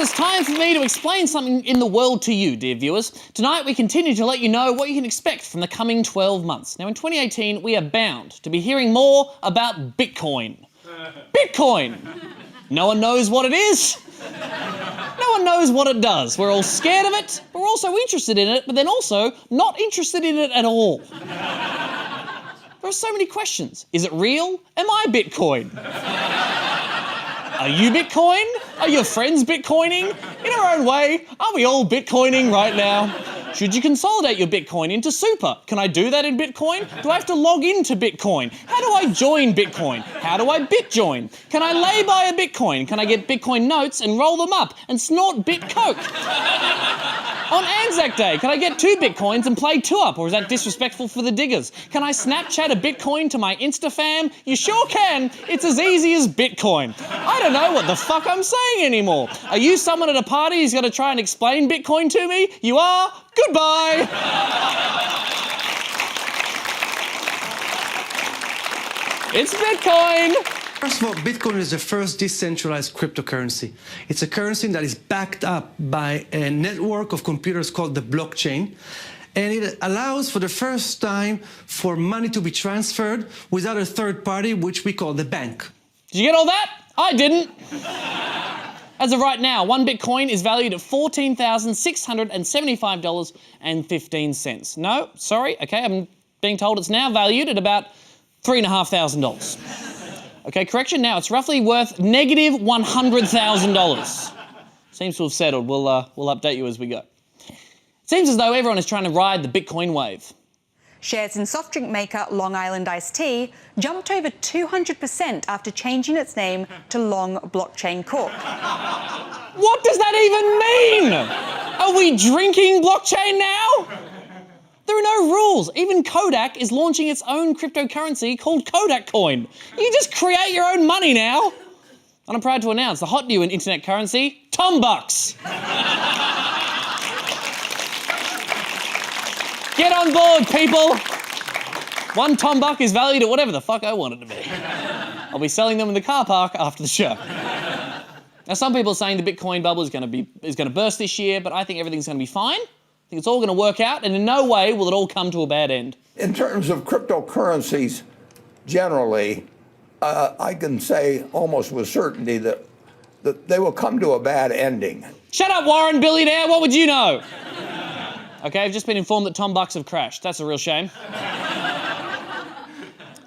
it's time for me to explain something in the world to you, dear viewers. Tonight, we continue to let you know what you can expect from the coming 12 months. Now, in 2018, we are bound to be hearing more about Bitcoin. Bitcoin! No one knows what it is. No one knows what it does. We're all scared of it, but we're also interested in it, but then also not interested in it at all. There are so many questions. Is it real? Am I Bitcoin? Are you Bitcoin? Are your friends Bitcoining? In our own way, are we all Bitcoining right now? Should you consolidate your Bitcoin into super? Can I do that in Bitcoin? Do I have to log into Bitcoin? How do I join Bitcoin? How do I BitJoin? Can I lay by a Bitcoin? Can I get Bitcoin notes and roll them up and snort Bit Coke? On Anzac Day, can I get 2 Bitcoins and play 2-up, or is that disrespectful for the diggers? Can I Snapchat a Bitcoin to my Insta fam? You sure can. It's as easy as Bitcoin. I don't know what the fuck I'm saying anymore. Are you someone at a party who's going to try and explain Bitcoin to me? You are? Goodbye. It's Bitcoin. First of all, Bitcoin is the first decentralized cryptocurrency. It's a currency that is backed up by a network of computers called the blockchain. And it allows for the first time for money to be transferred without a third party, which we call the bank. Did you get all that? I didn't. As of right now, 1 Bitcoin is valued at $14,675.15. No, sorry, okay, I'm being told it's now valued at about $3,500. Okay, correction, now it's roughly worth negative $100,000. Seems to have settled. We'll update you as we go. It seems as though everyone is trying to ride the Bitcoin wave. Shares in soft drink maker Long Island Iced Tea jumped over 200% after changing its name to Long Blockchain Corp. What does that even mean? Are we drinking blockchain now? There are no rules. Even Kodak is launching its own cryptocurrency called Kodak Coin. You can just create your own money now. And I'm proud to announce the hot new internet currency, Tom Bucks. Get on board, people. 1 Tom Buck is valued at whatever the fuck I want it to be. I'll be selling them in the car park after the show. Now, some people are saying the Bitcoin bubble is going to burst this year, but I think everything's going to be fine. I think it's all going to work out, and in no way will it all come to a bad end. In terms of cryptocurrencies, generally, I can say almost with certainty that they will come to a bad ending. Shut up, Warren, billionaire. What would you know? Okay, I've just been informed that Tom Bucks have crashed. That's a real shame.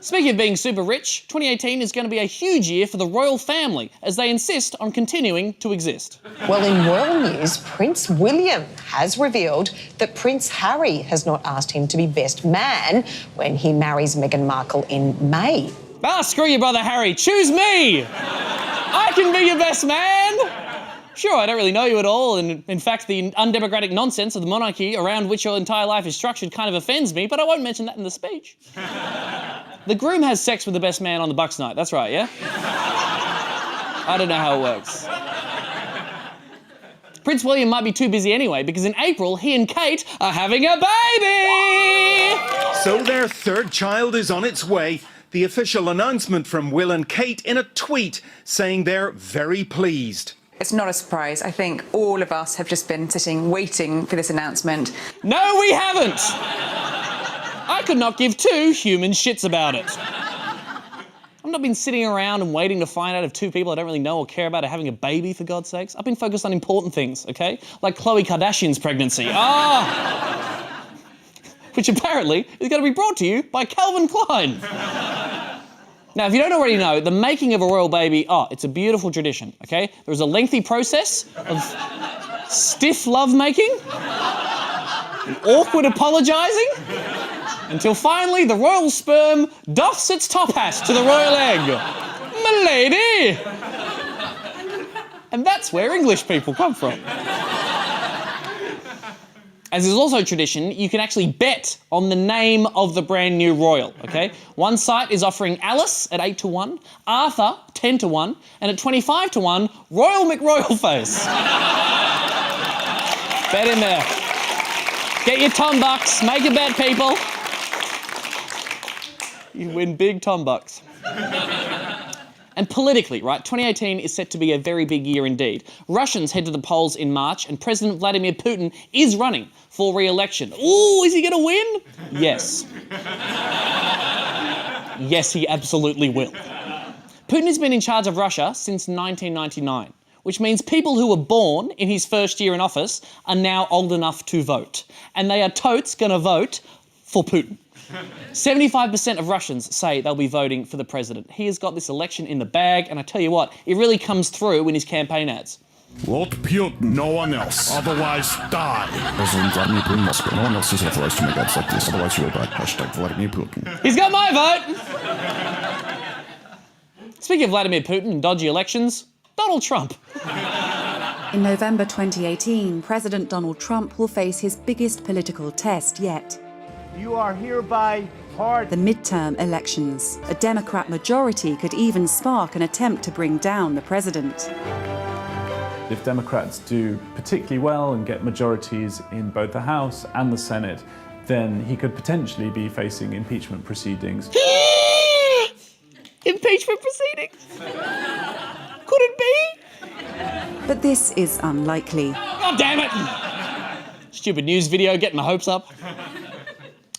Speaking of being super rich, 2018 is going to be a huge year for the royal family as they insist on continuing to exist. Well, in royal news, Prince William has revealed that Prince Harry has not asked him to be best man when he marries Meghan Markle in May. Ah, screw you, brother Harry. Choose me. I can be your best man. Sure, I don't really know you at all, and in fact, the undemocratic nonsense of the monarchy around which your entire life is structured kind of offends me, but I won't mention that in the speech. The groom has sex with the best man on the Bucks night, that's right, yeah? I don't know how it works. Prince William might be too busy anyway, because in April, he and Kate are having a baby! So their third child is on its way. The official announcement from Will and Kate in a tweet saying they're very pleased. It's not a surprise. I think all of us have just been sitting waiting for this announcement. No, we haven't! I could not give 2 human shits about it. I've not been sitting around and waiting to find out if 2 people I don't really know or care about are having a baby, for God's sakes. I've been focused on important things, okay? Like Khloe Kardashian's pregnancy. Which apparently is going to be brought to you by Calvin Klein. Now, if you don't already know, the making of a royal baby, it's a beautiful tradition, okay? There's a lengthy process of stiff lovemaking, and awkward apologising, until finally the royal sperm doffs its top hat to the royal egg. Milady! And that's where English people come from. As is also tradition, you can actually bet on the name of the brand new royal, okay? One site is offering Alice at 8-1, Arthur 10-1, and at 25-1, Royal McRoyalface. Bet in there. Get your Tom Bucks, make a bet, people. You win big Tom Bucks. And politically, right, 2018 is set to be a very big year indeed. Russians head to the polls in March and President Vladimir Putin is running for re-election. Ooh, is he going to win? Yes. Yes, he absolutely will. Putin has been in charge of Russia since 1999, which means people who were born in his first year in office are now old enough to vote. And they are totes going to vote for Putin. 75% of Russians say they'll be voting for the president. He has got this election in the bag, and I tell you what, it really comes through in his campaign ads. Vote Putin, no one else. Otherwise, die. President Vladimir Putin must go. No one else is authorized to make ads like this. Otherwise, you will die. Hashtag Vladimir Putin. He's got my vote! Speaking of Vladimir Putin and dodgy elections, Donald Trump. In November 2018, President Donald Trump will face his biggest political test yet. You are hereby pardoned. The midterm elections. A Democrat majority could even spark an attempt to bring down the president. If Democrats do particularly well and get majorities in both the House and the Senate, then he could potentially be facing impeachment proceedings. Impeachment proceedings? Could it be? But this is unlikely. God damn it! Stupid news video getting my hopes up.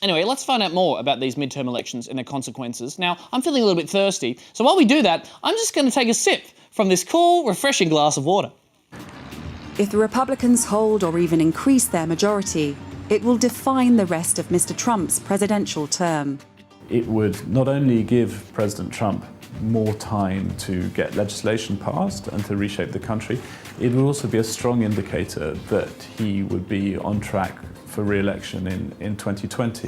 Anyway, let's find out more about these midterm elections and their consequences. Now, I'm feeling a little bit thirsty, so while we do that, I'm just going to take a sip from this cool, refreshing glass of water. If the Republicans hold or even increase their majority, it will define the rest of Mr. Trump's presidential term. It would not only give President Trump more time to get legislation passed and to reshape the country, it would also be a strong indicator that he would be on track for re-election in 2020.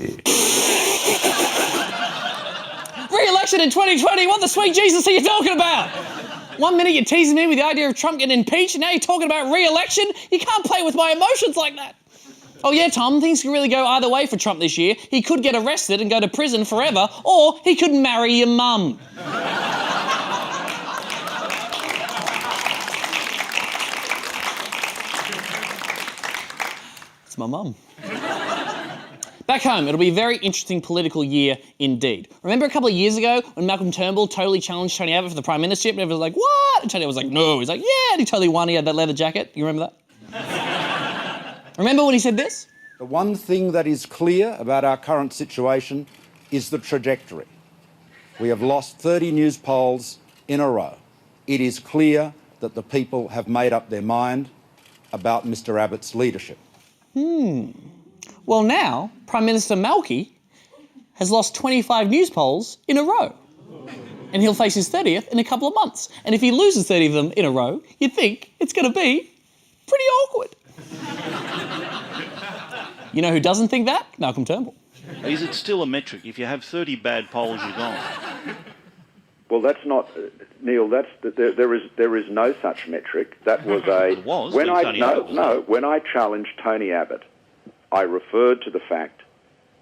Re-election in 2020? What the sweet Jesus are you talking about? 1 minute you're teasing me with the idea of Trump getting impeached, and now you're talking about re-election? You can't play with my emotions like that. Oh yeah, Tom, things can really go either way for Trump this year. He could get arrested and go to prison forever, or he could marry your mum. It's my mum. Back home, it'll be a very interesting political year indeed. Remember a couple of years ago when Malcolm Turnbull totally challenged Tony Abbott for the Prime Ministership and everyone was like, what? And Tony Abbott was like, no. He's like, yeah, and he totally won. He had that leather jacket. You remember that? Remember when he said this? The one thing that is clear about our current situation is the trajectory. We have lost 30 news polls in a row. It is clear that the people have made up their mind about Mr. Abbott's leadership. Well, now, Prime Minister Malky has lost 25 news polls in a row. And he'll face his 30th in a couple of months. And if he loses 30 of them in a row, you'd think it's going to be pretty awkward. You know who doesn't think that? Malcolm Turnbull. Is it still a metric? If you have 30 bad polls, you're gone. Well, that's not, Neil. There is no such metric. That was a. It was. When I challenged Tony Abbott, I referred to the fact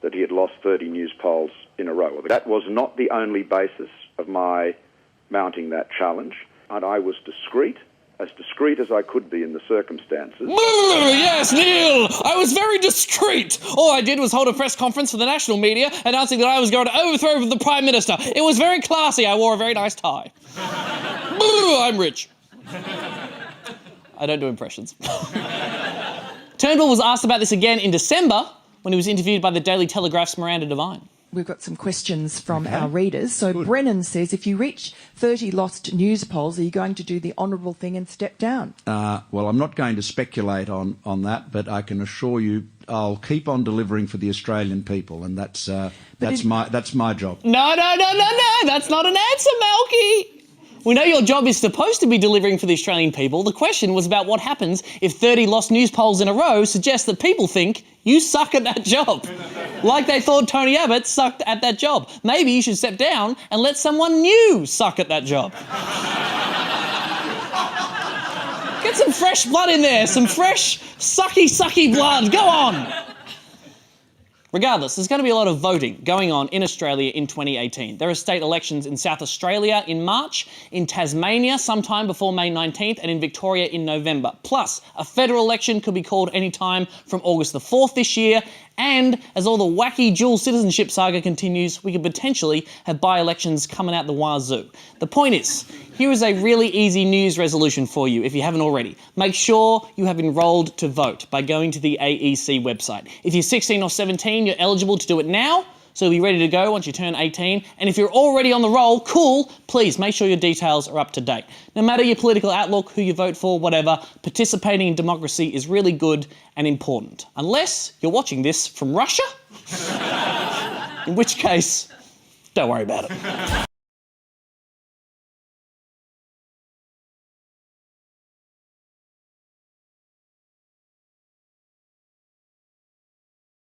that he had lost 30 news polls in a row. That was not the only basis of my mounting that challenge, and I was discreet as I could be in the circumstances. Yes, Neil! I was very discreet. All I did was hold a press conference for the national media announcing that I was going to overthrow the Prime Minister. It was very classy. I wore a very nice tie. I'm rich. I don't do impressions. Turnbull was asked about this again in December when he was interviewed by the Daily Telegraph's Miranda Devine. We've got some questions from our readers. So good. Brennan says, if you reach 30 lost news polls, are you going to do the honourable thing and step down? Well, I'm not going to speculate on that, but I can assure you I'll keep on delivering for the Australian people, and that's my job. No, that's not an answer, Malky. We know your job is supposed to be delivering for the Australian people. The question was about what happens if 30 lost news polls in a row suggest that people think you suck at that job. Like they thought Tony Abbott sucked at that job. Maybe you should step down and let someone new suck at that job. Get some fresh blood in there, some fresh, sucky blood. Go on. Regardless, there's going to be a lot of voting going on in Australia in 2018. There are state elections in South Australia in March, in Tasmania sometime before May 19th, and in Victoria in November. Plus, a federal election could be called any time from August the 4th this year, And as all the wacky dual citizenship saga continues, we could potentially have by-elections coming out the wazoo. The point is, here is a really easy New Year's resolution for you if you haven't already. Make sure you have enrolled to vote by going to the AEC website. If you're 16 or 17, you're eligible to do it now, so you'll be ready to go once you turn 18. And if you're already on the roll, cool, please make sure your details are up to date. No matter your political outlook, who you vote for, whatever, participating in democracy is really good and important. Unless you're watching this from Russia, in which case, don't worry about it.